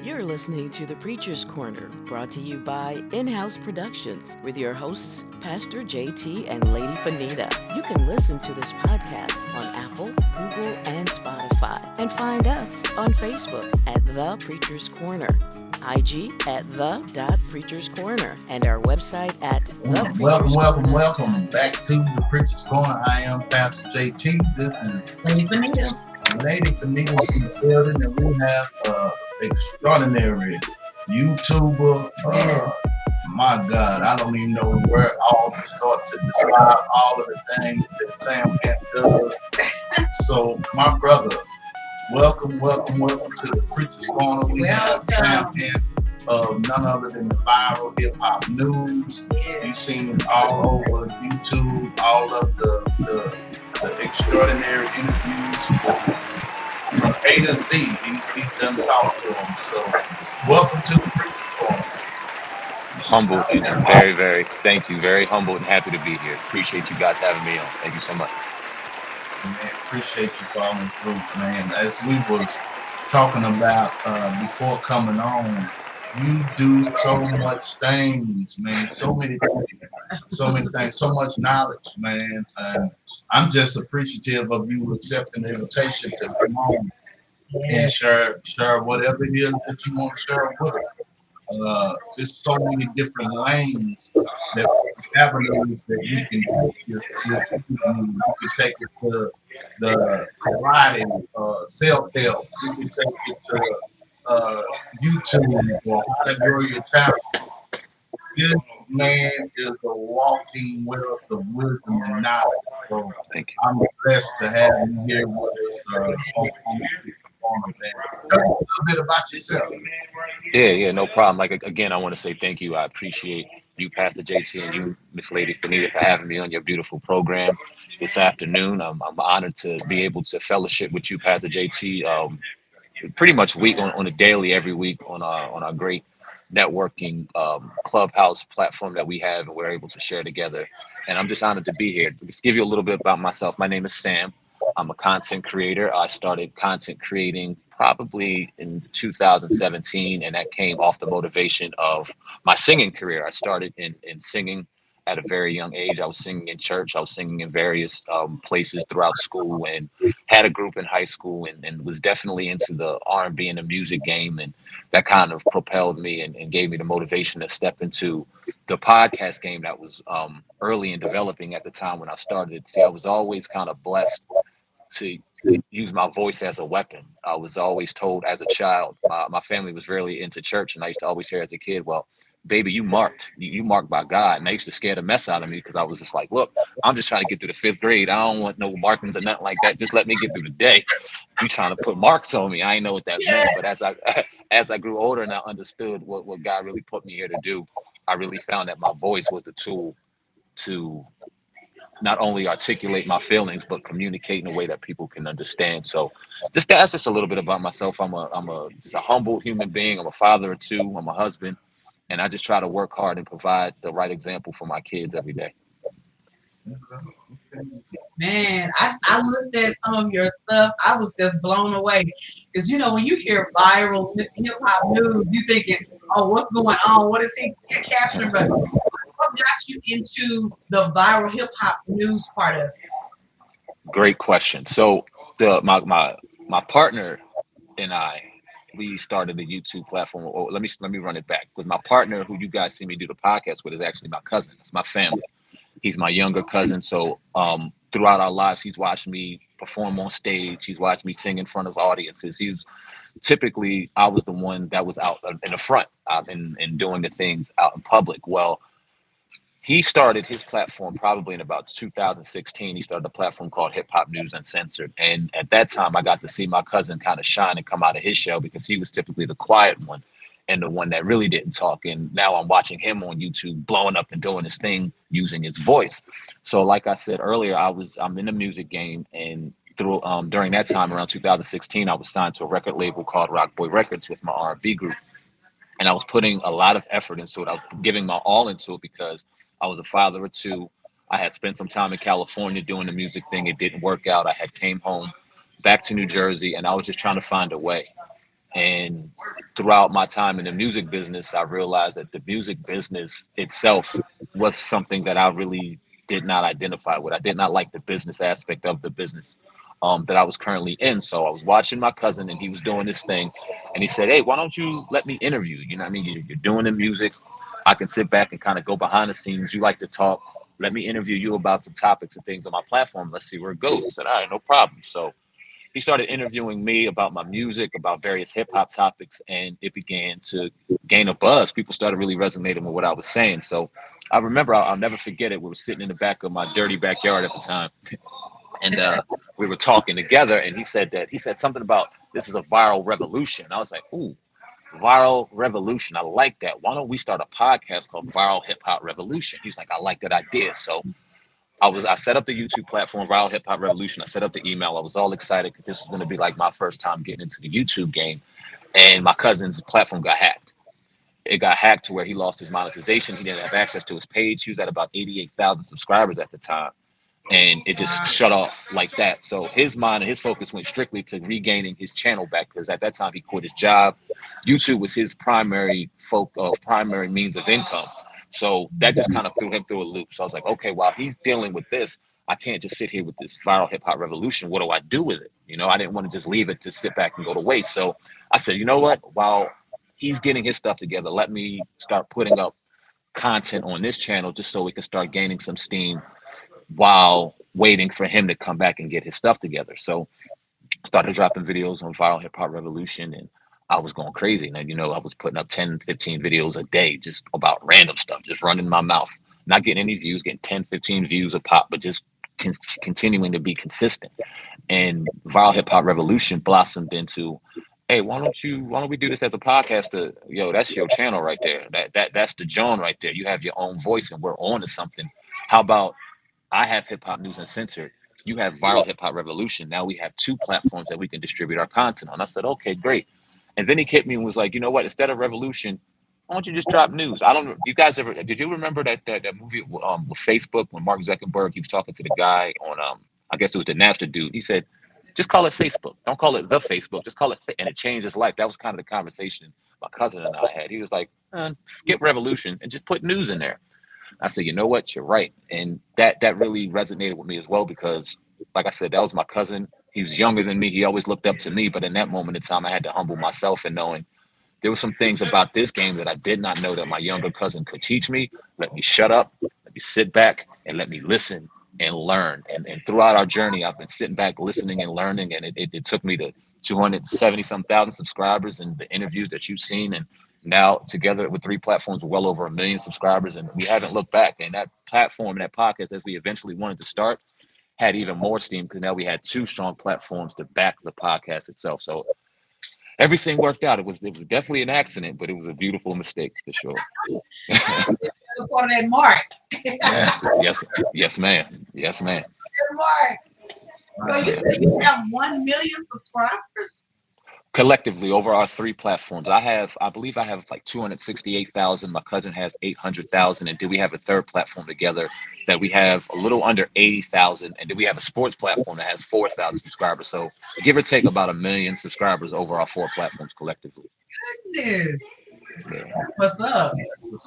You're listening to The Preacher's Corner, brought to you by In-House Productions, with your hosts, Pastor JT and Lady Fenita. You can listen to this podcast on Apple, Google, and Spotify, and find us on Facebook at The Preacher's Corner, IG at The Preacher's Corner, and our website at Welcome back to The Preacher's Corner. I am Pastor JT. This is Lady Fenita. Lady Fenita in the building, and we have extraordinary YouTuber. My God, I don't even know where all to start to describe all of the things that Sam Ant does. So, my brother, welcome to The Preacher's Corner. We have Sam Ant of none other than the viral hip hop news. You've seen it all over YouTube, all of the extraordinary interviews from A to Z. He's done talk to them. So, welcome to The Preacher's Corner. Humbled and very, thank you. Very humbled and happy to be here. Appreciate you guys having me on. Thank you so much. Man, appreciate you following through, man. As we was talking about before coming on, you do so much things, man. So many things, so much knowledge, man. And I'm just appreciative of you accepting the invitation to come on and share whatever it is that you want to share with us. There's so many different lanes avenues that we can take this. We can take it to the karate, self-help. We can take it to YouTube or how to grow your channel. This man is a walking wealth of wisdom and knowledge. So Thank you. I'm blessed to have you here with us on man. Tell us a little bit about yourself. Yeah, no problem. Like, again, I want to say thank you. I appreciate you, Pastor JT, and you, Miss Lady Fenita, for having me on your beautiful program this afternoon. I'm honored to be able to fellowship with you, Pastor JT. Pretty much on a daily, every week on our great networking clubhouse platform that we have, and we're able to share together. And I'm just honored to be here. Just give you a little bit about myself. My name is Sam. I'm a content creator. I started content creating probably in 2017, and that came off the motivation of my singing career. I started in singing at a very young age. I was singing in church. I was singing in various places throughout school, and had a group in high school, and was definitely into the R&B and the music game. And that kind of propelled me and gave me the motivation to step into the podcast game that was early in developing at the time when I started. See, I was always kind of blessed to use my voice as a weapon. I was always told as a child, my family was really into church, and I used to always hear as a kid, well, baby, you marked by God. And they used to scare the mess out of me because I was just like, look, I'm just trying to get through the 5th grade. I don't want no markings or nothing like that. Just let me get through the day. You trying to put marks on me. I didn't know what that meant. But as I grew older and I understood what God really put me here to do, I really found that my voice was the tool to not only articulate my feelings, but communicate in a way that people can understand. So that's just a little bit about myself. I'm just a humble human being. I'm a father of 2. I'm a husband. And I just try to work hard and provide the right example for my kids every day. Man, I looked at some of your stuff. I was just blown away. Because, when you hear viral hip hop news, you thinking, oh, what's going on? What is he capturing? But what got you into the viral hip hop news part of it? Great question. So my partner and I, we started a YouTube platform. Or let me run it back. Because my partner, who you guys see me do the podcast with, is actually my cousin. It's my family. He's my younger cousin. So throughout our lives, he's watched me perform on stage. He's watched me sing in front of audiences. Typically, I was the one that was out in the front and doing the things out in public. Well, he started his platform probably in about 2016. He started a platform called Hip Hop News Uncensored. And at that time, I got to see my cousin kind of shine and come out of his shell, because he was typically the quiet one and the one that really didn't talk. And now I'm watching him on YouTube blowing up and doing his thing using his voice. So like I said earlier, I'm in the music game, and through during that time, around 2016, I was signed to a record label called Rock Boy Records with my R&B group. And I was putting a lot of effort into it. I was giving my all into it because I was a father of 2. I had spent some time in California doing the music thing. It didn't work out. I had came home back to New Jersey, and I was just trying to find a way. And throughout my time in the music business, I realized that the music business itself was something that I really did not identify with. I did not like the business aspect of the business that I was currently in. So I was watching my cousin, and he was doing this thing, and he said, "Hey, why don't you let me interview you? You know what I mean? You're doing the music. I can sit back and kind of go behind the scenes. You like to talk. Let me interview you about some topics and things on my platform. Let's see where it goes." I said, "All right, no problem." So he started interviewing me about my music, about various hip hop topics, and it began to gain a buzz. People started really resonating with what I was saying. So I remember, I'll never forget it. We were sitting in the back of my dirty backyard at the time, and we were talking together. And he said something about this is a viral revolution. I was like, ooh, viral revolution. I like that. Why don't we start a podcast called Viral Hip Hop Revolution? He's like, I like that idea. So I set up the YouTube platform, Viral Hip Hop Revolution. I set up the email. I was all excited because this was going to be like my first time getting into the YouTube game. And my cousin's platform got hacked. It got hacked to where he lost his monetization. He didn't have access to his page. He was at about 88,000 subscribers at the time, and it just Wow. shut off like that. So his mind and his focus went strictly to regaining his channel back, because at that time he quit his job. YouTube was his primary means of income. So that just kind of threw him through a loop. So I was like, okay, while he's dealing with this, I can't just sit here with this viral hip hop revolution. What do I do with it? You know, I didn't want to just leave it to sit back and go to waste. So I said, you know what? While he's getting his stuff together, let me start putting up content on this channel just so we can start gaining some steam while waiting for him to come back and get his stuff together. So I started dropping videos on Viral Hip Hop Revolution, and I was going crazy. And, you know, I was putting up 10, 15 videos a day just about random stuff, just running my mouth, not getting any views, getting 10, 15 views a pop, but just continuing to be consistent. And Viral Hip Hop Revolution blossomed into, hey, why don't we do this as a podcast? Yo, that's your channel right there. That's the John right there. You have your own voice, and we're on to something. How about I have Hip Hop News Uncensored. You have Viral Hip Hop Revolution. Now we have two platforms that we can distribute our content on. I said, okay, great. And then he hit me and was like, you know what? Instead of Revolution, why don't you just drop news? I don't know. You guys ever did you remember that movie with Facebook when Mark Zuckerberg he was talking to the guy on I guess it was the Napster dude. He said, just call it Facebook. Don't call it the Facebook. Just call it and it changed his life. That was kind of the conversation my cousin and I had. He was like, skip Revolution and just put news in there. I said, you know what, you're right. And that really resonated with me as well because, like I said, that was my cousin. He was younger than me. He always looked up to me. But in that moment in time, I had to humble myself and knowing there were some things about this game that I did not know that my younger cousin could teach me. Let me shut up, let me sit back, and let me listen and learn. And throughout our journey, I've been sitting back, listening and learning. And it took me to 270 some thousand subscribers and the interviews that you've seen. And now together with three platforms, we're well over 1 million subscribers. And we haven't looked back. And that platform and that podcast, as we eventually wanted to start, had even more steam because now we had two strong platforms to back the podcast itself. So everything worked out. It was definitely an accident, but it was a beautiful mistake for sure. That's part of that mark. Yes, yes, yes, ma'am. Yes, ma'am. That mark. So you Yeah. said you have 1 million subscribers? Collectively over our three platforms, I believe I have like 268,000. My cousin has 800,000, and then we have a third platform together that we have a little under 80,000, and then we have a sports platform that has 4,000 subscribers. So give or take about 1 million subscribers over our four platforms collectively. Goodness. Yeah. What's up?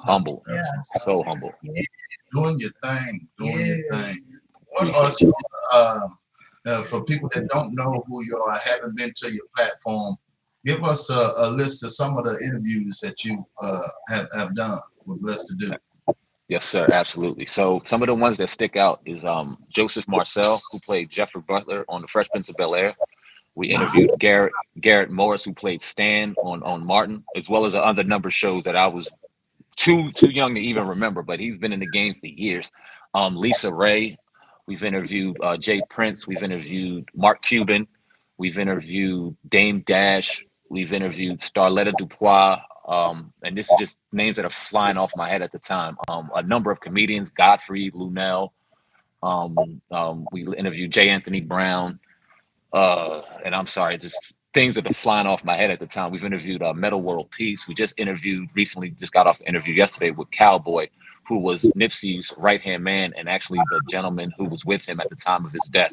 Humble, Yeah. so humble. Yeah. Doing your thing, doing your Yes. thing. What are Appreciate some, for people that don't know who you are, haven't been to your platform, give us a list of some of the interviews that you have done. We're blessed to do. Yes, sir. Absolutely. So some of the ones that stick out is Joseph Marcel, who played Jeffrey Butler on The Fresh Prince of Bel-Air. We interviewed Garrett Morris, who played Stan on Martin, as well as other number of shows that I was too young to even remember, but he's been in the game for years. Lisa Ray, we've interviewed Jay Prince, we've interviewed Mark Cuban, we've interviewed Dame Dash, we've interviewed Starletta Dupois, and this is just names that are flying off my head at the time. A number of comedians, Godfrey Lunell, we interviewed J. Anthony Brown, and I'm sorry, just things that are flying off my head at the time. We've interviewed Metal World Peace. We just interviewed recently, just got off the interview yesterday with Cowboy, who was Nipsey's right hand man and actually the gentleman who was with him at the time of his death.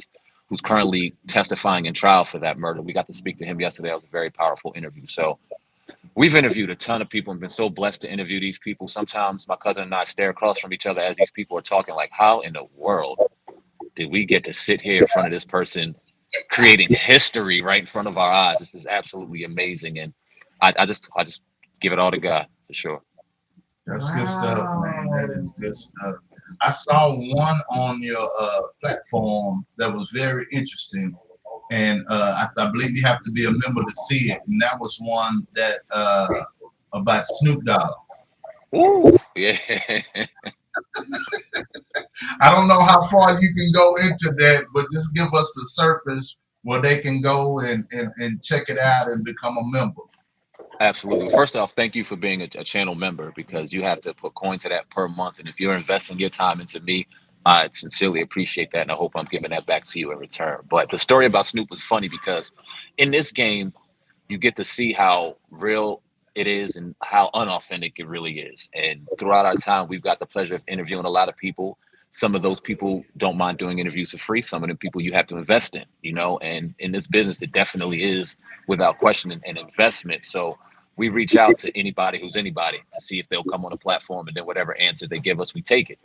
who's currently testifying in trial for that murder. We got to speak to him yesterday. It was a very powerful interview. So we've interviewed a ton of people and been so blessed to interview these people. Sometimes my cousin and I stare across from each other as these people are talking, like, how in the world did we get to sit here in front of this person creating history right in front of our eyes? This is absolutely amazing. And I just give it all to God for sure. That's good stuff, man. That is good stuff. I saw one on your platform that was very interesting, and I believe you have to be a member to see it. And that was one that about Snoop Dogg. Ooh, yeah. I don't know how far you can go into that, but just give us the surface where they can go and check it out and become a member. Absolutely. First off, thank you for being a channel member, because you have to put coin to that per month. And if you're investing your time into me, I sincerely appreciate that. And I hope I'm giving that back to you in return. But the story about Snoop was funny because in this game, you get to see how real it is and how unauthentic it really is. And throughout our time, we've got the pleasure of interviewing a lot of people. Some of those people don't mind doing interviews for free. Some of the people you have to invest in, you know, and in this business, it definitely is without question an investment. So we reach out to anybody who's anybody to see if they'll come on the platform, and then whatever answer they give us, we take it.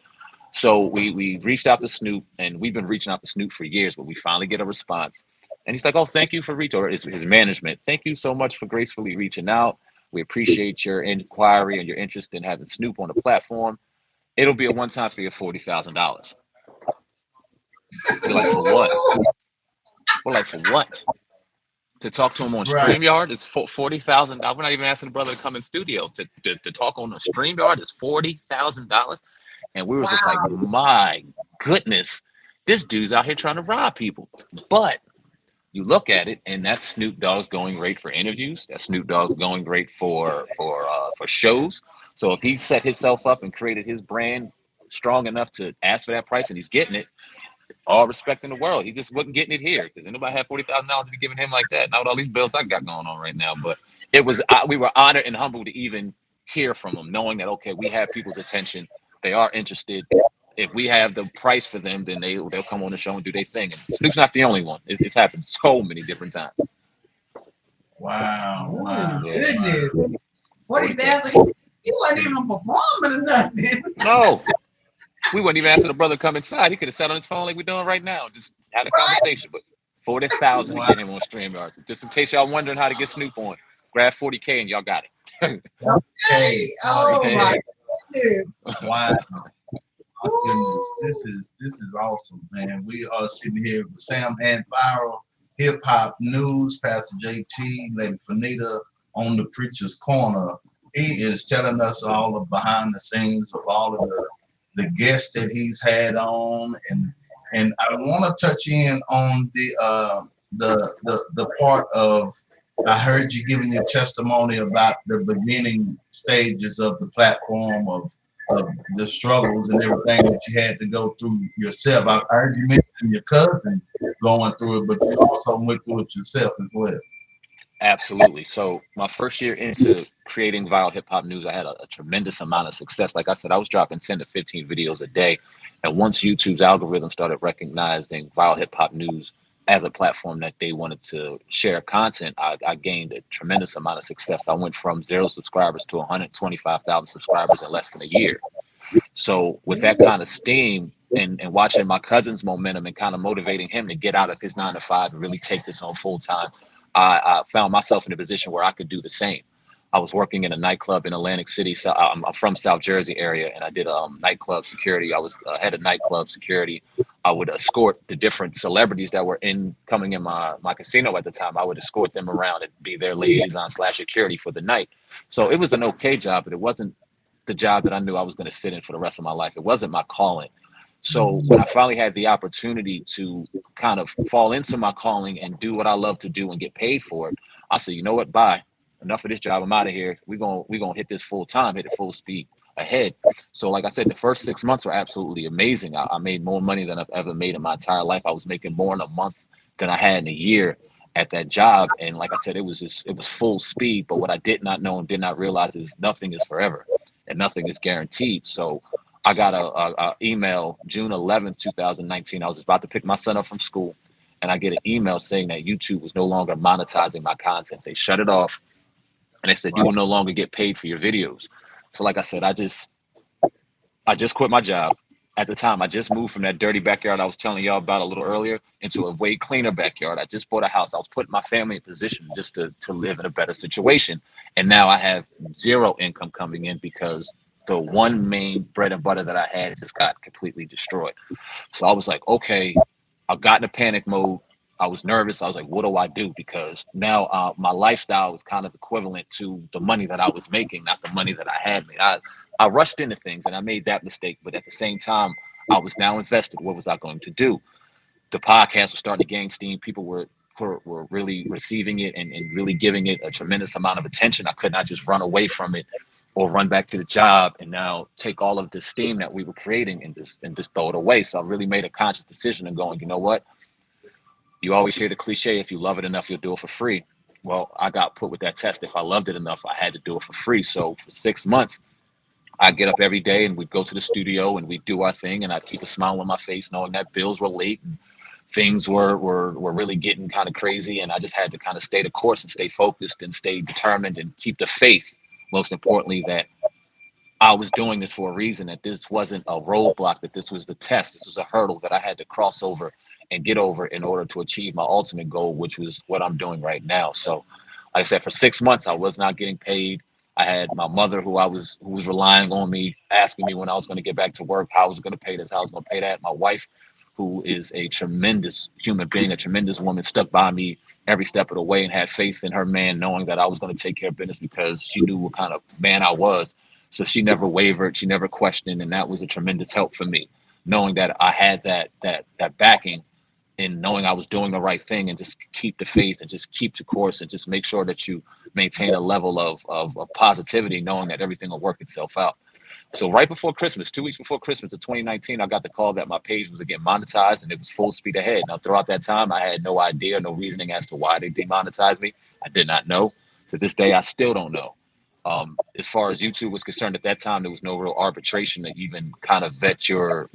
So we reached out to Snoop, and we've been reaching out to Snoop for years, but we finally get a response. And he's like, "Oh, thank you for reaching," or his management, "Thank you so much for gracefully reaching out. We appreciate your inquiry and your interest in having Snoop on the platform. It'll be a one-time fee of $40,000." We're like, "For what?" We're like, "For what?" To talk to him on Right. StreamYard is $40,000. We're not even asking the brother to come in studio. To talk on a StreamYard is $40,000. And we was just like, Wow. my goodness, this dude's out here trying to rob people. But you look at it, and that's Snoop Dogg's going rate for interviews. That's Snoop Dogg's going rate for shows. So if he set himself up and created his brand strong enough to ask for that price, and he's getting it, all respect in the world. He just wasn't getting it here because anybody had $40,000 to be giving him like that. Not with all these bills I got going on right now. But it was we were honored and humbled to even hear from him, knowing that okay, we have people's attention. They are interested. If we have the price for them, then they'll come on the show and do their thing. And Snoop's not the only one. It's happened so many different times. Wow. Oh, Wow. Yeah. goodness. 40,000. 40,000. He wasn't even performing or nothing. No, we wouldn't even ask the brother to come inside. He could have sat on his phone like we're doing right now, just had a Right? conversation. But 40,000 to Wow. get him on StreamYard. Just in case y'all wondering how to get Snoop on, grab 40K and y'all got it. Hey, oh my Yeah. goodness. Wow. My goodness, this is awesome, man. We are sitting here with Sam and Viral Hip Hop News, Pastor JT, Lady Fenita on the Preacher's Corner. He is telling us all the behind the scenes of all of the guests that he's had on, and I want to touch in on the part of I heard you giving your testimony about the beginning stages of the platform of the struggles and everything that you had to go through yourself. I heard you mention your cousin going through it, but you also went through it yourself as well. Absolutely. So my first year into creating viral hip hop news, I had a tremendous amount of success. Like I said, I was dropping 10 to 15 videos a day. And once YouTube's algorithm started recognizing viral hip hop news as a platform that they wanted to share content, I gained a tremendous amount of success. I went from 0 subscribers to 125,000 subscribers in less than a year. So with that kind of steam and watching my cousin's momentum and kind of motivating him to get out of his 9 to 5 and really take this on full time, I found myself in a position where I could do the same. I was working in a nightclub in Atlantic City. So I'm from South Jersey area, and I did nightclub security. I was head of nightclub security. I would escort the different celebrities that were coming in my casino at the time. I would escort them around and be their liaison / security for the night. So it was an okay job, but it wasn't the job that I knew I was going to sit in for the rest of my life. It wasn't my calling. So when I finally had the opportunity to kind of fall into my calling and do what I love to do and get paid for it, I said, you know what, bye. Enough of this job. I'm out of here. We're gonna hit this full time, hit it full speed ahead. So like I said, the first 6 months were absolutely amazing. I made more money than I've ever made in my entire life. I was making more in a month than I had in a year at that job. And like I said, it was full speed. But what I did not know and did not realize is nothing is forever and nothing is guaranteed. So I got a email June 11th, 2019. I was about to pick my son up from school, and I get an email saying that YouTube was no longer monetizing my content. They shut it off, and they said you will no longer get paid for your videos. So like I said, I just quit my job. At the time, I just moved from that dirty backyard I was telling y'all about a little earlier into a way cleaner backyard. I just bought a house. I was putting my family in position just to live in a better situation. And now I have zero income coming in because the one main bread and butter that I had just got completely destroyed. So I was like, okay, I got in a panic mode. I was nervous. I was like, what do I do? Because now my lifestyle was kind of equivalent to the money that I was making, not the money that I had made. I rushed into things and I made that mistake. But at the same time, I was now invested. What was I going to do? The podcast was starting to gain steam. People were really receiving it and really giving it a tremendous amount of attention. I could not just run away from it or run back to the job and now take all of the steam that we were creating and just throw it away. So I really made a conscious decision and going, you know what? You always hear the cliche, if you love it enough, you'll do it for free. Well, I got put with that test. If I loved it enough, I had to do it for free. So for 6 months, I get up every day and we'd go to the studio and we'd do our thing, and I'd keep a smile on my face knowing that bills were late and things were really getting kind of crazy. And I just had to kind of stay the course and stay focused and stay determined and keep the faith, most importantly, that I was doing this for a reason, that this wasn't a roadblock, that this was the test. This was a hurdle that I had to cross over and get over in order to achieve my ultimate goal, which was what I'm doing right now. So, like I said, for 6 months, I was not getting paid. I had my mother who was relying on me, asking me when I was going to get back to work, how I was going to pay this, how I was going to pay that. My wife, who is a tremendous human being, a tremendous woman, stuck by me every step of the way and had faith in her man, knowing that I was going to take care of business because she knew what kind of man I was. So she never wavered, she never questioned, and that was a tremendous help for me, knowing that I had that backing and knowing I was doing the right thing, and just keep the faith and just keep the course and just make sure that you maintain a level of positivity, knowing that everything will work itself out. So right before Christmas, 2 weeks before Christmas of 2019, I got the call that my page was again monetized and it was full speed ahead. Now throughout that time, I had no idea, no reasoning as to why they demonetized me. I did not know. To this day, I still don't know. As far as YouTube was concerned, at that time there was no real arbitration to even kind of vet your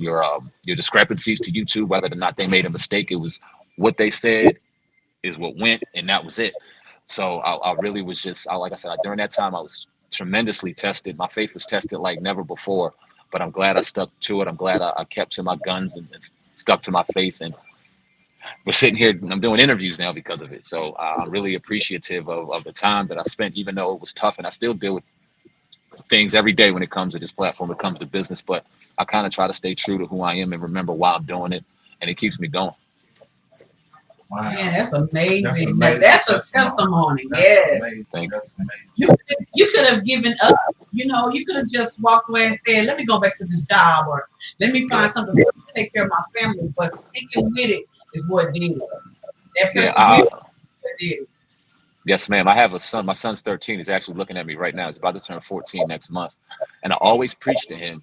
discrepancies to YouTube, whether or not they made a mistake. It was what they said is what went, and that was it. So I really was just, like I said, during that time I was tremendously tested. My faith was tested like never before, but I'm glad I stuck to it. I'm glad I kept to my guns and stuck to my faith, and we're sitting here and I'm doing interviews now because of it. So I'm really appreciative of the time that I spent, even though it was tough, and I still deal with things every day when it comes to this platform, when it comes to business, but I kind of try to stay true to who I am and remember why I'm doing it, and it keeps me going. Wow. Man, that's amazing. That's amazing. That's a That's testimony. That's Yes. amazing. That's amazing. You could have given up. You could have just walked away and said, let me go back to this job, or let me find something to take care of my family. But sticking with it is what did it. That Yeah, perseverance did it. yes, ma'am. I have a son. My son's 13. He's actually looking at me right now. He's about to turn 14 next month. And I always preach to him,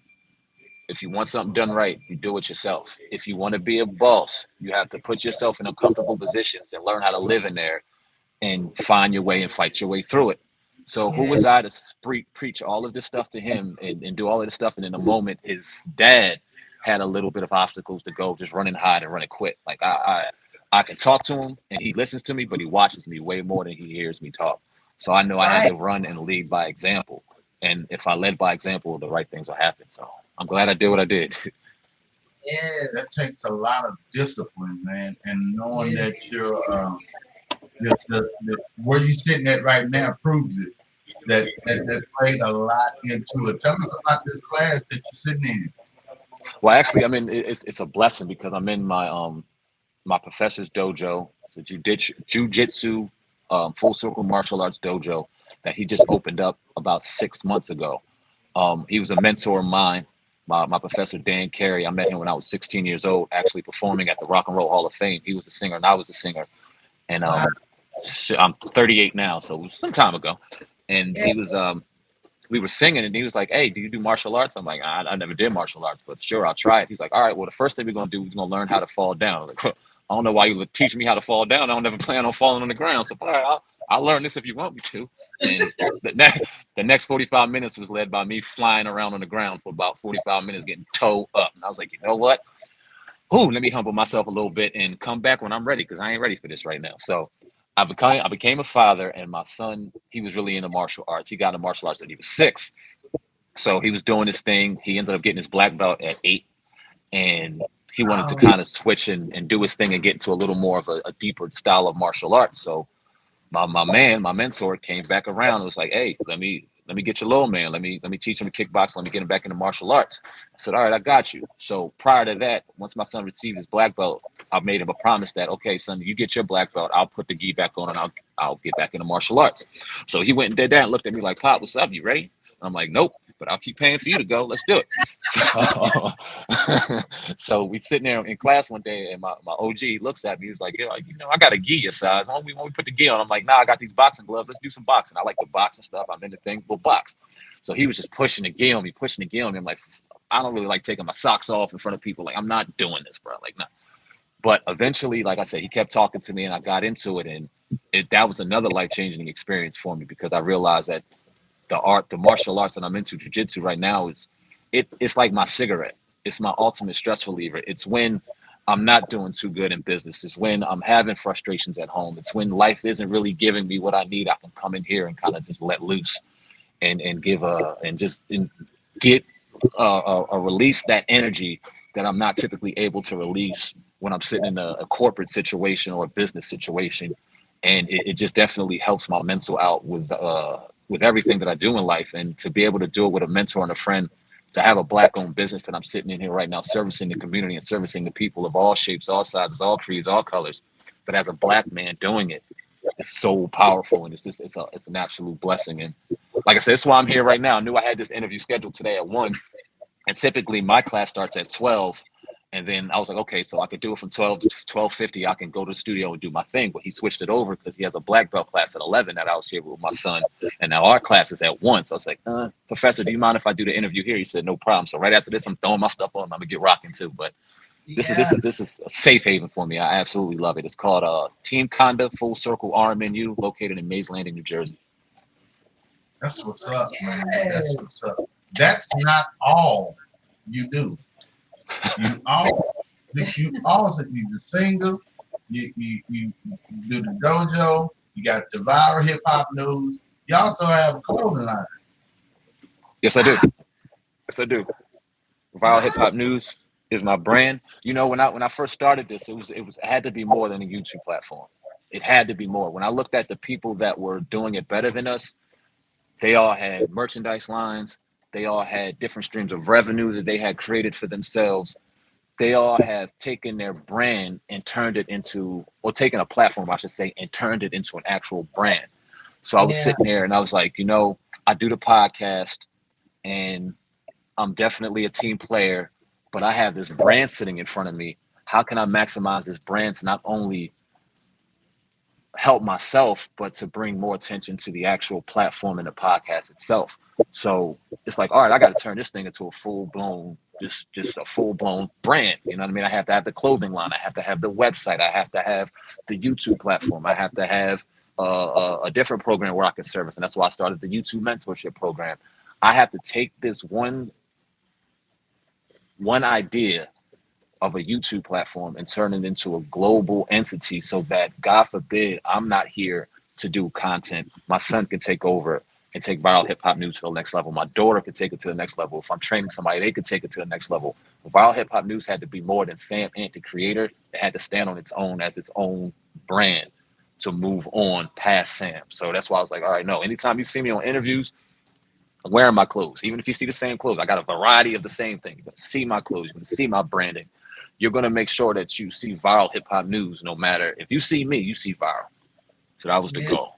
if you want something done right, you do it yourself. If you want to be a boss, you have to put yourself in uncomfortable positions and learn how to live in there and find your way and fight your way through it. So who was I to preach all of this stuff to him and do all of this stuff? And in a moment, his dad had a little bit of obstacles to go, just run and hide and run and quit. Like I can talk to him and he listens to me, but he watches me way more than he hears me talk. So I know I had to run and lead by example. And if I led by example, the right things will happen. So I'm glad I did what I did. Yes. That takes a lot of discipline, man, and knowing that you're where you're sitting at right now proves it. That played a lot into it. Tell us about this class that you're sitting in. Well, actually, I mean, it's a blessing because I'm in my professor's dojo. It's a jujitsu full circle martial arts dojo that he just opened up about 6 months ago. He was a mentor of mine. My professor, Dan Carey, I met him when I was 16 years old, actually performing at the Rock and Roll Hall of Fame. He was a singer and I was a singer. And I'm 38 now, so it was some time ago. And he was, we were singing and he was like, hey, do you do martial arts? I'm like, I never did martial arts, but sure, I'll try it. He's like, all right, well, the first thing we're going to do is going to learn how to fall down. I was like, I don't know why you would teach me how to fall down. I don't ever plan on falling on the ground. So, all right, I'll learn this if you want me to. And the next 45 minutes was led by me flying around on the ground for about 45 minutes, getting toe up. And I was like, you know what? let me humble myself a little bit and come back when I'm ready because I ain't ready for this right now. So I became a father, and my son, he was really into martial arts. He got into martial arts when he was 6. So he was doing his thing. He ended up getting his black belt at 8, and he wanted to Oh, kind of switch and do his thing and get into a little more of a deeper style of martial arts. So my mentor came back around and was like, "Hey, let me get your little man. Let me teach him to kickbox. Let me get him back into martial arts." I said, "All right, I got you." So prior to that, once my son received his black belt, I made him a promise that, okay, son, you get your black belt, I'll put the gi back on and I'll get back into martial arts. So he went and did that and looked at me like, "Pop, what's up? You ready?" I'm like, "Nope, but I'll keep paying for you to go. Let's do it." So, so we sitting there in class one day, and my OG looks at me. He's like, "Yeah, I got a gi your size. When we put the gi on?" I'm like, "Nah, I got these boxing gloves. Let's do some boxing. I like to box and stuff. I'm into things. We'll box." So he was just pushing the gi on me, pushing the gi on me. I'm like, I don't really like taking my socks off in front of people. Like, I'm not doing this, bro. Like, no. But eventually, like I said, he kept talking to me, and I got into it, and that was another life changing experience for me because I realized that the martial arts that I'm into, jujitsu right now, it's like my cigarette. It's my ultimate stress reliever. It's when I'm not doing too good in business. It's when I'm having frustrations at home. It's when life isn't really giving me what I need. I can come in here and kind of just let loose and give and get release that energy that I'm not typically able to release when I'm sitting in a corporate situation or a business situation. And it just definitely helps my mental out with everything that I do in life. And to be able to do it with a mentor and a friend, to have a black owned business that I'm sitting in here right now, servicing the community and servicing the people of all shapes, all sizes, all creeds, all colors. But as a black man doing it, it's so powerful, and it's an absolute blessing. And like I said, that's why I'm here right now. I knew I had this interview scheduled today at 1, and typically my class starts at 12. And then I was like, okay, so I could do it from 12 to 12:50. I can go to the studio and do my thing. But he switched it over because he has a black belt class at 11 that I was here with my son. And now our class is at 1. So I was like, Professor, do you mind if I do the interview here? He said, no problem. So right after this, I'm throwing my stuff on. I'm going to get rocking too. But yeah. this is a safe haven for me. I absolutely love it. It's called Team Conda Full Circle RMNU, located in Mays Landing, New Jersey. That's what's up, man. That's Yes. what's up. That's not all you do. You also you the single. You do the dojo. You got the viral hip hop news. You also have a clothing line. Yes, I do. Yes, I do. Viral Hip Wow. Hop News is my brand. When I first started this, it had to be more than a YouTube platform. It had to be more. When I looked at the people that were doing it better than us, they all had merchandise lines. They all had different streams of revenue that they had created for themselves. They all have taken their brand and turned it into, or taken a platform, I should say, and turned it into an actual brand. So I was Yeah. sitting there and I was like, I do the podcast, and I'm definitely a team player, but I have this brand sitting in front of me. How can I maximize this brand to not only help myself, but to bring more attention to the actual platform and the podcast itself? So it's like, all right, I got to turn this thing into a full blown, just a full blown brand. You know what I mean? I have to have the clothing line. I have to have the website. I have to have the YouTube platform. I have to have a different program where I can service. And that's why I started the YouTube mentorship program. I have to take this one idea of a YouTube platform and turn it into a global entity so that, God forbid, I'm not here to do content. My son can take over and take Viral Hip Hop News to the next level. My daughter could take it to the next level. If I'm training somebody, they could take it to the next level. Viral Hip Hop News had to be more than Sam Ant, the creator. It had to stand on its own as its own brand to move on past Sam. So that's why I was like, all right, no, anytime you see me on interviews, I'm wearing my clothes. Even if you see the same clothes, I got a variety of the same thing. You're going to see my clothes. You're going to see my branding. You're going to make sure that you see Viral Hip Hop News no matter. If you see me, you see Viral. So that was the Yeah. goal.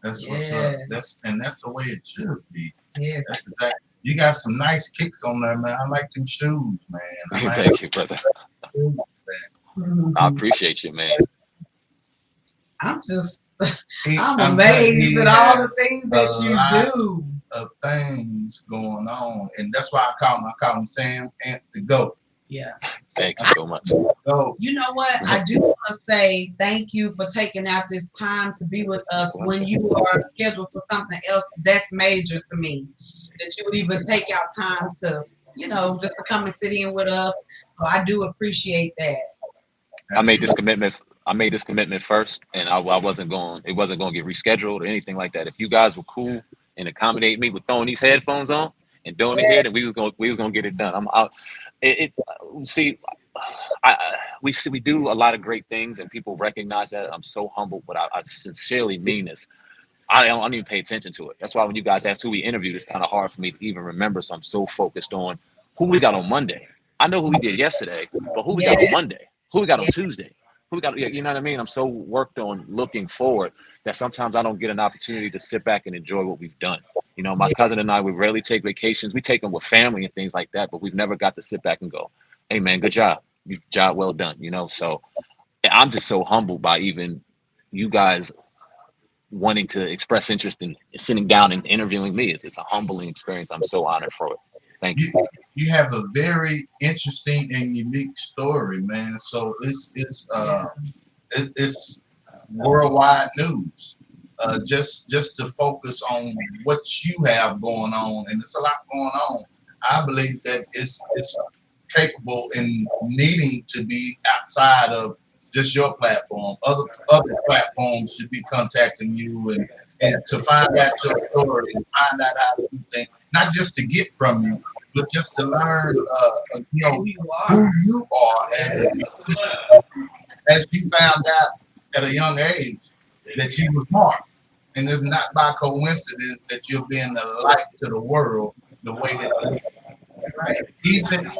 That's what's up. Yeah. That's the way it should be. Yes. That's exactly. You got some nice kicks on there, man. I like them shoes, man. I like Thank you, brother. them shoes, I Mhm. appreciate you, man. I'm just, man. I'm I'm telling you, amazed he at all the has things a that you lot do. of things going on, and that's why I call him Sam Ant the Goat. Yeah. Thank you so much. Goat. You know what? I do want to say thank you for taking out this time to be with us when you are scheduled for something else that's major to me. That you would even take out time to just to come and sit in with us. So I do appreciate that. I made this Absolutely. commitment. I made this commitment first, and I wasn't going. It wasn't going to get rescheduled or anything like that. If you guys were cool and accommodate me with throwing these headphones on and doing it here, then we was going to get it done. I'm out. See, we do a lot of great things, and people recognize that. I'm so humble, but I sincerely mean this. I don't even pay attention to it. That's why when you guys ask who we interviewed, it's kind of hard for me to even remember. So I'm so focused on who we got on Monday. I know who we did yesterday, but who we Yeah, got on Monday? Who we got on yeah, Tuesday? Who we got? You know what I mean? I'm so worked on looking forward that sometimes I don't get an opportunity to sit back and enjoy what we've done. My yeah. cousin and I, we rarely take vacations. We take them with family and things like that, but we've never got to sit back and go, "Hey man, good job, job well done." So I'm just so humbled by even you guys wanting to express interest in sitting down and interviewing me. It's a humbling experience. I'm so honored for it. Thank you. You you have a very interesting and unique story, man. So it's worldwide news. Just to focus on what you have going on, and it's a lot going on. I believe that it's capable in needing to be outside of just your platform. Other platforms should be contacting you and to find out your story and find out how to do things, not just to get from you, but just to learn, Who you who are. you are Yeah, as you found out at a young age that you was smart. And it's not by coincidence that you're being a light to the world the way that you right. even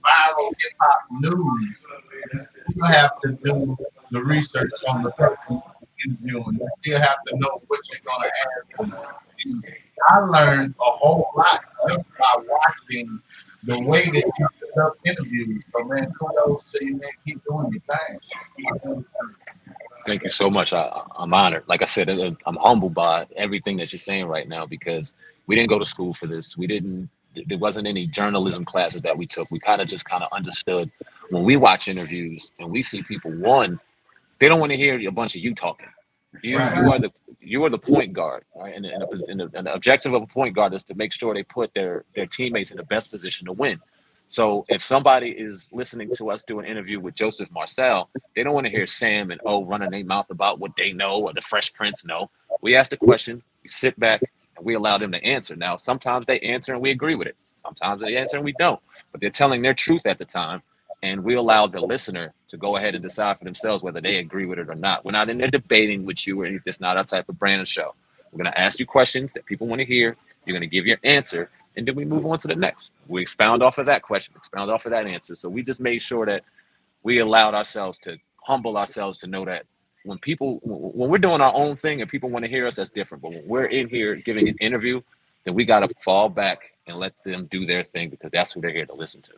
viral hip hop news, you still have to do the research on the person you're interviewing. You still have to know what you're gonna ask them. And I learned a whole lot just by watching the way that you conduct interviews. So man, kudos to you, man. Keep doing your thing. Keep doing your thing. Thank you so much. I'm honored. Like I said, I'm humbled by everything that you're saying right now because we didn't go to school for this. We didn't. There wasn't any journalism classes that we took. We kind of understood when we watch interviews and we see people. One, they don't want to hear a bunch of you talking. You That's Right. you right. are the point guard, right? And the objective of a point guard is to make sure they put their teammates in the best position to win. So if somebody is listening to us do an interview with Joseph Marcel, they don't want to hear Sam and O running their mouth about what they know or the Fresh Prince know. We ask the question, we sit back, and we allow them to answer. Now, sometimes they answer and we agree with it. Sometimes they answer and we don't. But they're telling their truth at the time, and we allow the listener to go ahead and decide for themselves whether they agree with it or not. We're not in there debating with you or anything. It's not our type of brand of show. We're going to ask you questions that people want to hear. You're going to give your answer, and then we move on to the next. We expound off of that question, expound off of that answer. So we just made sure that we allowed ourselves to humble ourselves to know that when we're doing our own thing and people want to hear us, that's different. But when we're in here giving an interview, then we got to fall back and let them do their thing because that's who they're here to listen to.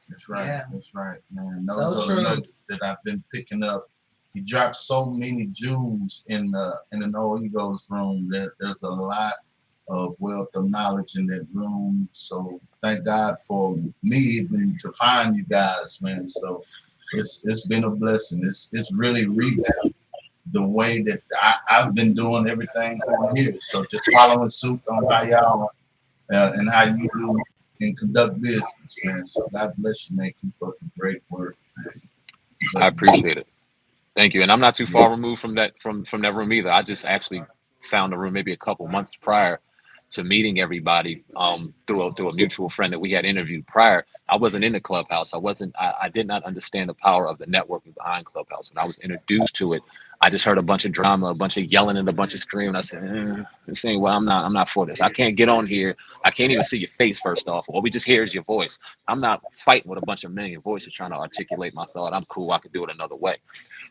That's right. Yeah, That's right, man. Those so are the true. nuggets that I've been picking up. He dropped so many jewels in the No Egos room. There's a lot of wealth of knowledge in that room. So thank God for me even to find you guys, man. So it's been a blessing. It's really revamped the way that I've been doing everything on here. So just following suit on how y'all and how you do and conduct business, man. So God bless you, man. Keep up the great work, man. Keep I up the appreciate it. Thank you. And I'm not too far removed from that room either. I just actually found the room maybe a couple months prior to meeting everybody through a mutual friend that we had interviewed prior. I wasn't in the clubhouse. I did not understand the power of the networking behind Clubhouse. When I was introduced to it, I just heard a bunch of drama, a bunch of yelling and a bunch of screaming. I said, saying, well, I'm not for this. I can't get on here. I can't even see your face first off. All we just hear is your voice. I'm not fighting with a bunch of million voices trying to articulate my thought. I'm cool. I could do it another way.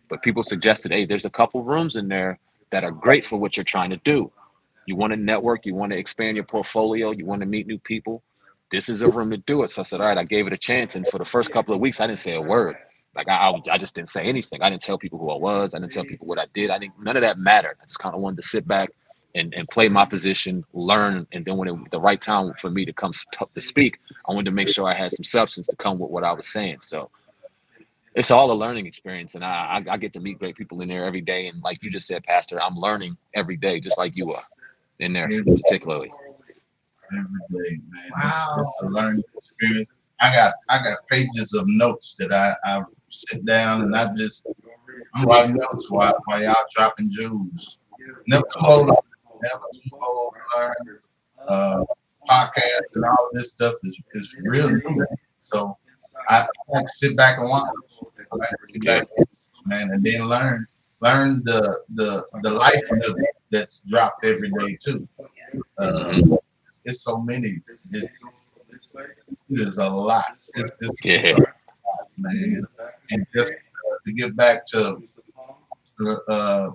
But people suggested, hey, there's a couple rooms in there that are great for what you're trying to do. You want to network, you want to expand your portfolio, you want to meet new people. This is a room to do it. So I said, all right, I gave it a chance. And for the first couple of weeks, I didn't say a word. Like I just didn't say anything. I didn't tell people who I was. I didn't tell people what I did. I didn't. None of that mattered. I just kind of wanted to sit back and play my position, learn, and then when the right time for me to come to speak, I wanted to make sure I had some substance to come with what I was saying. So it's all a learning experience, and I get to meet great people in there every day. And like you just said, Pastor, I'm learning every day, just like you are in there Amen. particularly. every day, man. Wow. It's a learning experience. I got pages of notes that I sit down and I'm writing notes while y'all dropping jewels. Never too old, never too old to learn. Uh, Podcasts and all this stuff is real new. So I like to sit back and watch. I like to sit back Yeah. and watch, man, and then learn the life nuggets that's dropped every day too. Uh, Hmm. it's so many. It's, there's a lot. It's Yeah. a lot, man. And just to get back uh,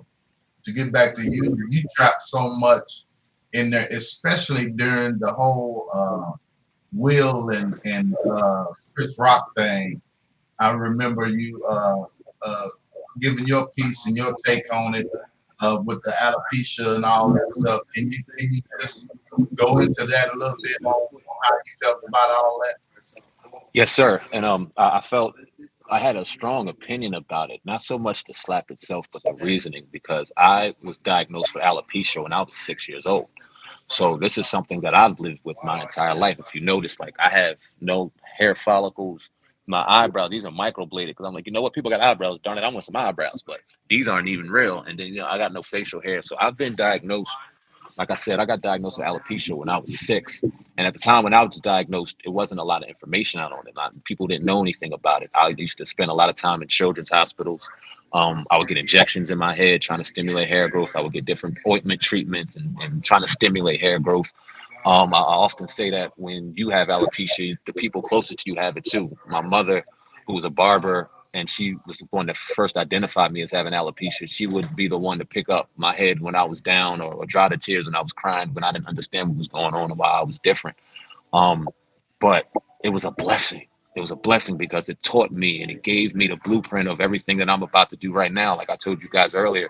to get back to you, you dropped so much in there, especially during the whole Will and Chris Rock thing. I remember you uh, giving your piece and your take on it with the alopecia and all that stuff. Can you just go into that a little bit on how you felt about all that? Yes, sir. And I felt I had a strong opinion about it. Not so much the slap itself, but the reasoning, because I was diagnosed with alopecia when I was 6 years old. So this is something that I've lived with my entire life. If you notice, like I have no hair follicles. My eyebrows, these are microbladed because I'm like, you know what? People got eyebrows. Darn it, I want some eyebrows, but these aren't even real. And then, I got no facial hair. So I've been diagnosed, like I said, I got diagnosed with alopecia when I was 6. And at the time when I was diagnosed, it wasn't a lot of information out on it. People didn't know anything about it. I used to spend a lot of time in children's hospitals. I would get injections in my head trying to stimulate hair growth. I would get different ointment treatments and trying to stimulate hair growth. I often say that when you have alopecia, the people closest to you have it too. My mother, who was a barber, and she was the one that first identified me as having alopecia. She would be the one to pick up my head when I was down, or dry the tears when I was crying, when I didn't understand what was going on and why I was different. Um, but it was a blessing. It was a blessing because it taught me and it gave me the blueprint of everything that I'm about to do right now. Like I told you guys earlier,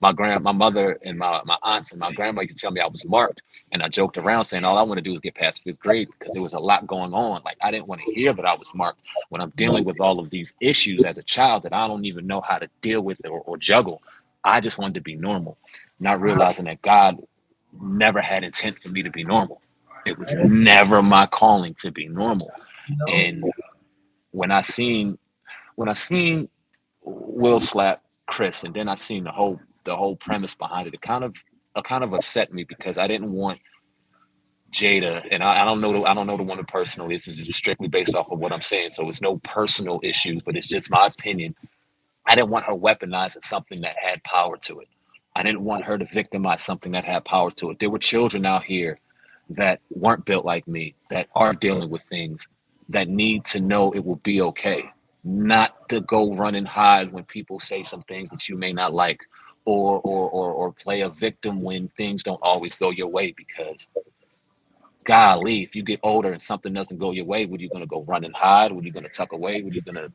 my mother and my aunts and my grandma used to tell me I was marked. And I joked around saying all I want to do is get past fifth grade because there was a lot going on. Like I didn't want to hear that I was marked when I'm dealing with all of these issues as a child that I don't even know how to deal with or juggle. I just wanted to be normal, not Wow. realizing that God never had intent for me to be normal. It was never my calling to be normal. No. And when I seen when I seen Will slap Chris, and then I seen the whole premise behind it, it kind of upset me because I didn't want Jada, and I don't know the woman personally. This is just strictly based off of what I'm saying, so it's no personal issues, but it's just my opinion. I didn't want her weaponizing something that had power to it. I didn't want her to victimize something that had power to it. There were children out here that weren't built like me, that are dealing with things, that need to know it will be okay. Not to go run and hide when people say some things that you may not like, or play a victim when things don't always go your way. Because golly, if you get older and something doesn't go your way, what are you gonna go run and hide? What are you gonna tuck away? What are you gonna,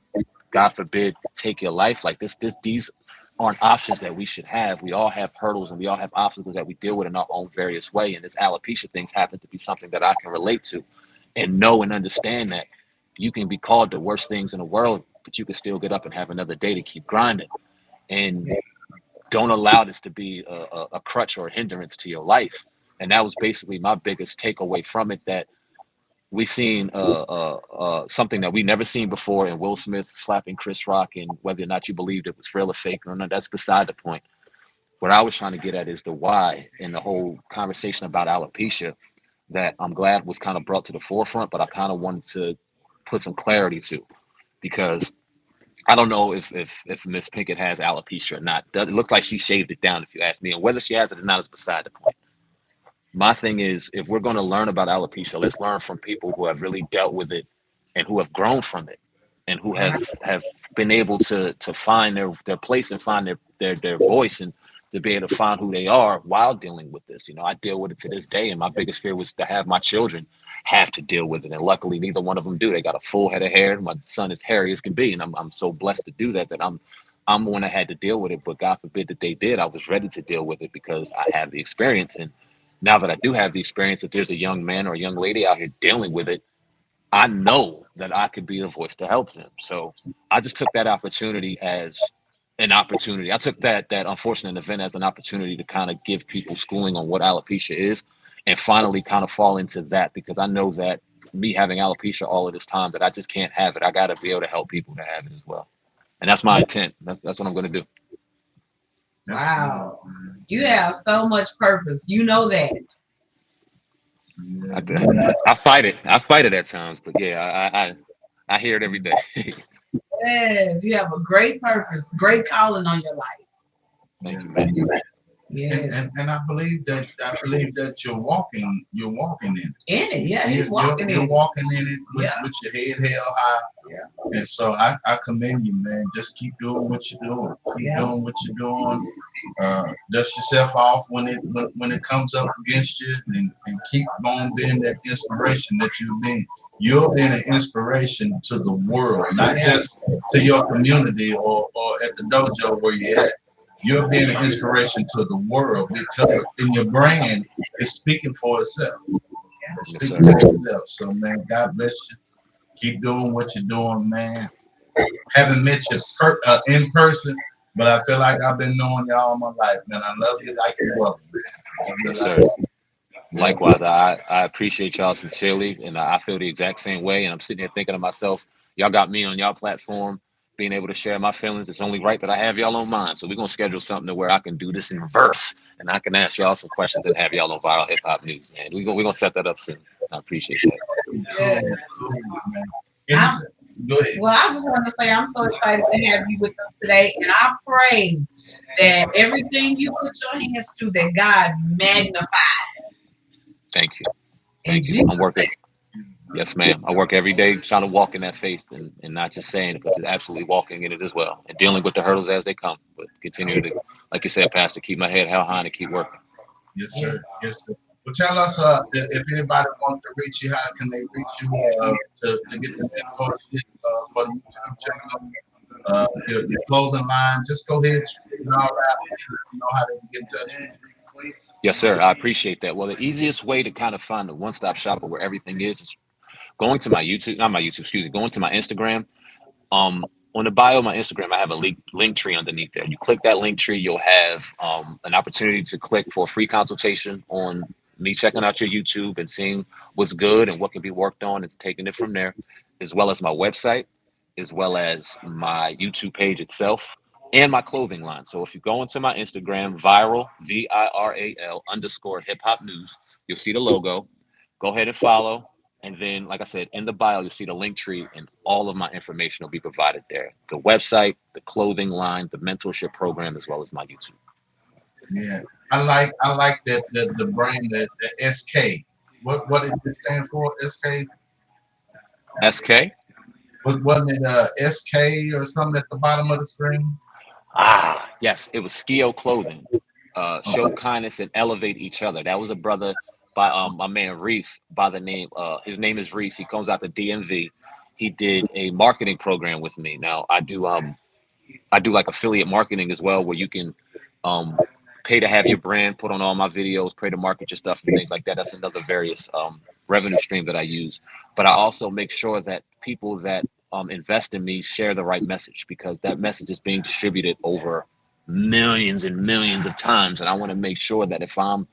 God forbid, take your life? Like these aren't options that we should have. We all have hurdles and we all have obstacles that we deal with in our own various way. And this alopecia things happen to be something that I can relate to and know and understand that you can be called the worst things in the world, but you can still get up and have another day to keep grinding. And don't allow this to be a crutch or a hindrance to your life. And that was basically my biggest takeaway from it, that we seen something that we never seen before in Will Smith slapping Chris Rock, and whether or not you believed it was real or fake or not, that's beside the point. What I was trying to get at is the why and the whole conversation about alopecia that I'm glad was kind of brought to the forefront, but I kind of wanted to put some clarity to, because I don't know if Miss Pinkett has alopecia or not. It looks like she shaved it down, if you ask me, and whether she has it or not is beside the point. My thing is, if we're going to learn about alopecia, let's learn from people who have really dealt with it and who have grown from it and who Right. have been able to find their place and find their voice, and to be able to find who they are while dealing with this. I deal with it to this day, and my biggest fear was to have my children have to deal with it. And luckily, neither one of them do. They got a full head of hair. My son is hairy as can be, and I'm so blessed to do that. That I'm the one that had to deal with it. But God forbid that they did. I was ready to deal with it because I have the experience. And now that I do have the experience, if there's a young man or a young lady out here dealing with it, I know that I could be the voice to help them. So I just took that opportunity as an opportunity. I took that unfortunate event as an opportunity to kind of give people schooling on what alopecia is and finally kind of fall into that, because I know that me having alopecia all of this time, that I just can't have it. I got to be able to help people to have it as well. And that's my intent. That's what I'm going to do. That's right, Wow. man. You have so much purpose. You know that. Yeah, I fight it. I fight it at times, but yeah, I hear it every day. Yes, you have a great purpose, great calling on your life. yeah. Thank you, man. Yes. And I believe that you're walking in it. In it. Yeah, he's walking You're in it. walking in it Yeah. with your head held high. Yeah. And so I commend you, man. Just keep doing what you're doing. Keep Yeah. doing what you're doing. Dust yourself off when it comes up against you, and keep on being that inspiration that you've been. You're being an inspiration to the world, not Yeah. just to your community or at the dojo where you're at. You're being an inspiration to the world because in your brand, it's speaking for itself. It's Yes, speaking sir. for itself. So, man, God bless you. Keep doing what you're doing, man. Haven't met you in person, but I feel like I've been knowing y'all all my life, man. I love you like a brother, man. Love you Yes, like sir. yeah. Likewise, I appreciate y'all sincerely, and I feel the exact same way. And I'm sitting here thinking to myself, y'all got me on y'all platform, being able to share my feelings. It's only right that I have y'all on mine. So we're gonna schedule something to where I can do this in reverse, and I can ask y'all some questions and have y'all on Viral Hip Hop News, man. We're gonna set that up soon. I appreciate that. Yeah. Cool, man. I'm, Anything? Go ahead. well, I just want to say I'm so excited to have you with us today, and I pray that everything you put your hands to, that God magnifies Thank you. in Thank you. Jesus' I'm working. name. Yes, ma'am. I work every day trying to walk in that faith, and not just saying it, but just absolutely walking in it as well, and dealing with the hurdles as they come. But continue to, like you said, Pastor, keep my head held high and keep working. Yes, Yes. sir. Yes, sir. Well, tell us if anybody wants to reach you, how can they reach you to get the mentorship for the YouTube channel, your clothing line? Just go ahead and spit it all out and let them know how they can get in touch with Yes, sir. I appreciate that. Well, the easiest way to kind of find the one-stop shop of where everything is going to my YouTube, not my YouTube, excuse me, going to my Instagram. Um, on the bio of my Instagram, I have a link tree underneath there. You click that link tree, you'll have an opportunity to click for a free consultation on me checking out your YouTube and seeing what's good and what can be worked on and taking it from there, as well as my website, as well as my YouTube page itself and my clothing line. So if you go into my Instagram, viral, VIRAL underscore hip hop news, you'll see the logo. Go ahead and follow. And then, like I said, in the bio, you'll see the link tree, and all of my information will be provided there. The website, the clothing line, the mentorship program, as well as my YouTube. Yeah, I like that the brand the SK. What did it stand for? SK. SK? Wasn't it SK or something at the bottom of the screen? Ah, yes, it was Skio Clothing. Show Okay, kindness and elevate each other. That was a brother by that's my man Reese by the name. His name is Reese. He comes out the DMV. He did a marketing program with me. Now I do like affiliate marketing as well, where you can um, pay to have your brand put on all my videos, pay to market your stuff and things like that. That's another various revenue stream that I use. But I also make sure that people that invest in me share the right message, because that message is being distributed over millions and millions of times. And I want to make sure that if I'm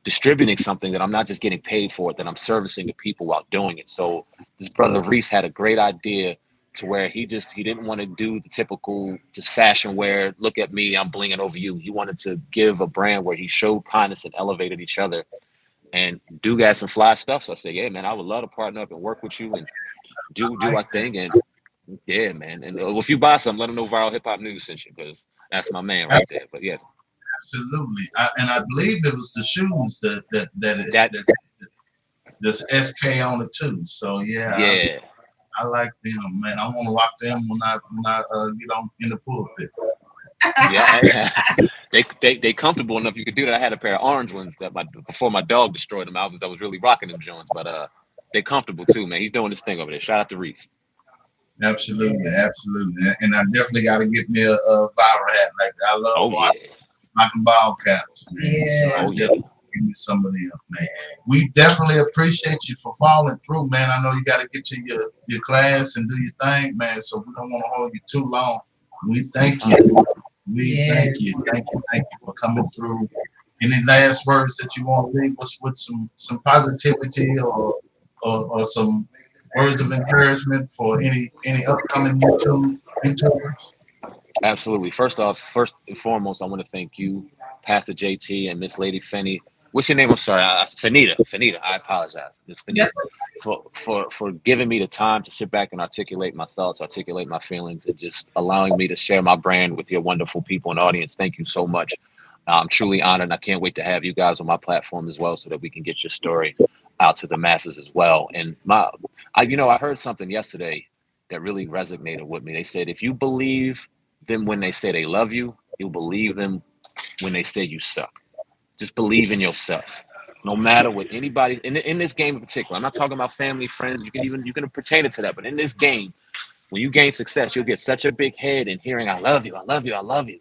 distributing something, that I'm not just getting paid for it, that I'm servicing the people while doing it. So this brother Reese had a great idea to where he didn't want to do the typical just fashion wear, look at me, I'm blinging over you. He wanted to give a brand where he showed kindness and elevated each other. And Dude got some fly stuff. So I said, yeah, man, I would love to partner up and work with you and do like our thing. And yeah, man. And if you buy something, let them know Viral Hip Hop News sent you, because that's my man right that. there. But yeah, Absolutely, and I believe it was the shoes that that's SK on it too. So yeah, yeah. I like them, man. I want to rock them when I get on in the pulpit. Yeah, they comfortable enough. You could do that. I had a pair of orange ones that before my dog destroyed them. I was really rocking them joints, but they comfortable too, man. He's doing this thing over there. Shout out to Reese. Absolutely, absolutely, and I definitely got to get me a viral hat like that. I love Oh yeah, rocking ball caps, man. So I Yeah. oh yeah. definitely give me some of them, man. We definitely appreciate you for following through, man. I know you got to get to your class and do your thing, man. So we don't want to hold you too long. We You thank fine. you. We Yes. thank you for coming through Any last words that you want to leave us with, some positivity or some words of encouragement for any upcoming YouTubers? Absolutely. First off, first and foremost, I want to thank you, Pastor JT, and Miss Lady Fenny. What's your name? I'm sorry, Fenita. Fenita. I apologize, Miss Fenita, That's for giving me the time to sit back and articulate my thoughts, articulate my feelings, and just allowing me to share my brand with your wonderful people and audience. Thank you so much. I'm truly honored, and I can't wait to have you guys on my platform as well, so that we can get your story out to the masses as well. And I heard something yesterday that really resonated with me. They said, if you believe them when they say they love you, you'll believe them when they say you suck. Just believe in yourself. No matter what anybody in this game in particular, I'm not talking about family, friends. You can pertain it to that. But in this game, when you gain success, you'll get such a big head in hearing "I love you, I love you, I love you,"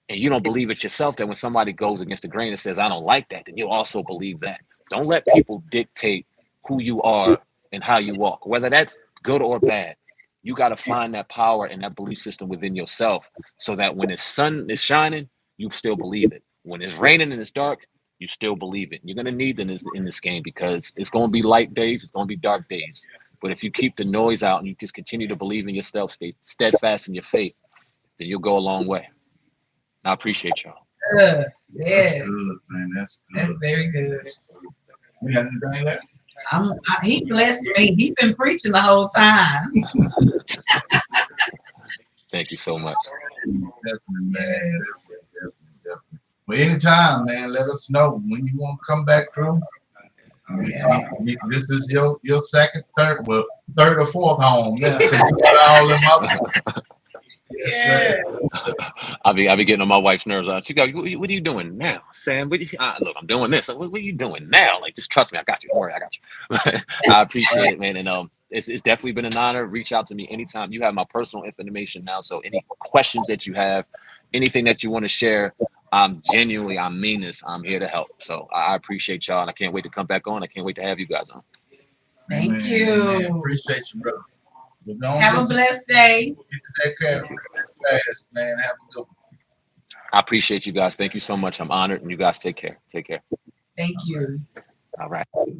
and you don't believe it yourself. That when somebody goes against the grain and says "I don't like that," then you also believe that. Don't let people dictate who you are and how you walk, whether that's good or bad. You got to find that power and that belief system within yourself, so that when the sun is shining, you still believe it. When it's raining and it's dark, you still believe it. You're gonna need them in this game, because it's gonna be light days, it's gonna be dark days. But if you keep the noise out and you just continue to believe in yourself, stay steadfast in your faith, then you'll go a long way. I appreciate y'all. good. That's Yeah, good, man. That's that's good. very good. That's good. We got anything left? He blessed me. He been preaching the whole time. Thank you so much. Definitely, man. Yeah. Definitely. Well, anytime, man. Let us know when you want to come back through. Yeah. This is your second, third or fourth home. Yeah, 'cause you got all them other. Yes, Yeah. sir. I be getting on my wife's nerves. She go, "What are you doing now, Sam? Look, I'm doing this. What are you doing now? Like, just trust me. I got you. Don't worry, I got you." I appreciate it, man. And it's definitely been an honor. Reach out to me anytime. You have my personal information now. So any questions that you have, anything that you want to share, I mean this. I'm here to help. So I appreciate y'all, and I can't wait to come back on. I can't wait to have you guys on. Thank Amen. Amen. you. Appreciate you, brother. We're gonna Have a blessed day. get to that cat Thank you. fast, man. Have a good one. I appreciate you guys. Thank you so much. I'm honored, and you guys take care. Take care. Thank you. All right. Definitely.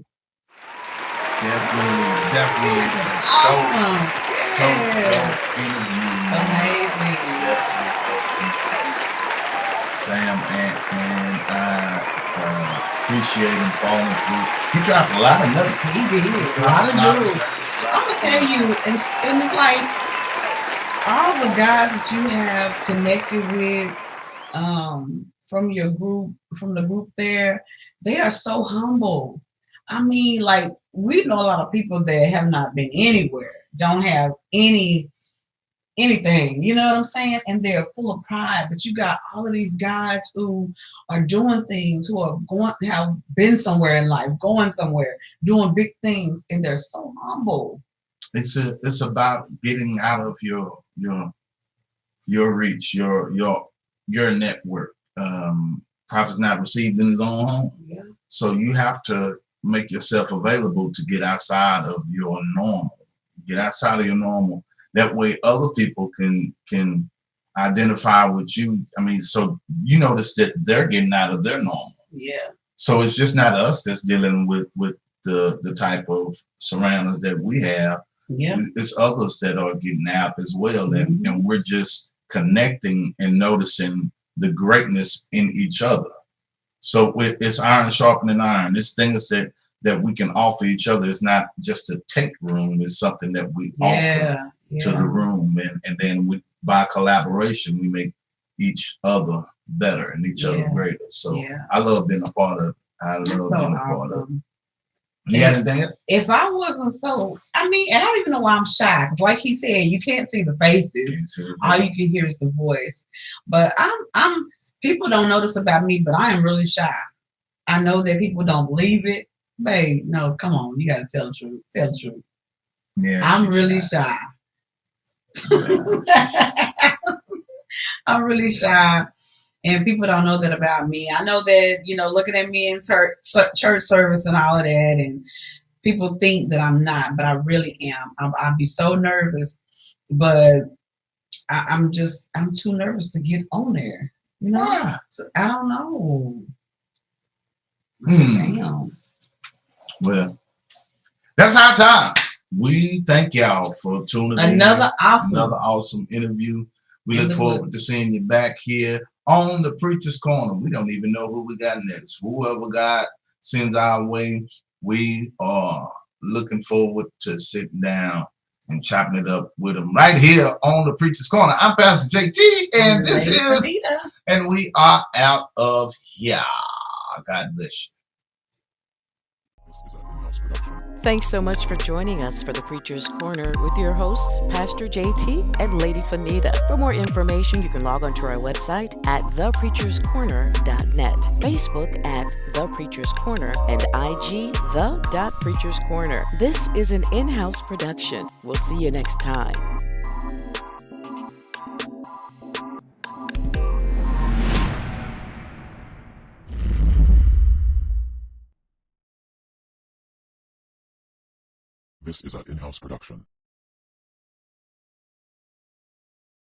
Awesome. So Yeah. interview. Amazing. Sam and I appreciate him falling through. He dropped a lot of nuggets. He did. A lot of jewels. I'm gonna tell you, and it's like all the guys that you have connected with from your group, from the group there, they are so humble. I mean, like we know a lot of people that have not been anywhere, don't have anything, you know what I'm saying? And they're full of pride. But you got all of these guys who are doing things, who have been somewhere in life, going somewhere, doing big things, and they're so humble. It's about getting out of your reach, your network. Prophet's not received in his own home. Yeah. So you have to make yourself available to get outside of your normal. Get outside of your normal. That way other people can identify with you. I mean, so you notice that they're getting out of their normal. Yeah. So it's just not us that's dealing with the type of surroundings that we have. Yeah. It's others that are getting out as well. And we're just connecting and noticing the greatness in each other. So it's iron sharpening iron. This thing is that we can offer each other. It's not just a take room. It's something that we offer to the room. And then by collaboration, we make each other better and each other greater. So I love being a part of it. I love being a part of it. You got anything else? If I wasn't so, I mean, and I don't even know why I'm shy. Because like he said, you can't see the faces. All you can hear is the voice. But I'm people don't notice about me, but I am really shy. I know that people don't believe it. Babe, no, come on. You got to tell the truth. Tell the truth. Yeah, I'm really shy. I'm really shy. And people don't know that about me. I know that, looking at me in church service and all of that, and people think that I'm not, but I really am. I'll be so nervous, but I'm too nervous to get on there. So, I don't know. Damn. Well, that's our time. We thank y'all for tuning in. Another awesome interview. We look forward to seeing you back here on the Preacher's Corner. We don't even know who we got next. Whoever God sends our way, we are looking forward to sitting down and chopping it up with them right here on the Preacher's Corner. I'm Pastor JT, and this is Fenita. And we are out of here. God bless you. Thanks so much for joining us for the Preacher's Corner with your hosts, Pastor JT and Lady Fenita. For more information, you can log on to our website at thepreacherscorner.net, Facebook at The Preacher's Corner, and IG The.Preacher's Corner. This is an in-house production. We'll see you next time. This is an in-house production.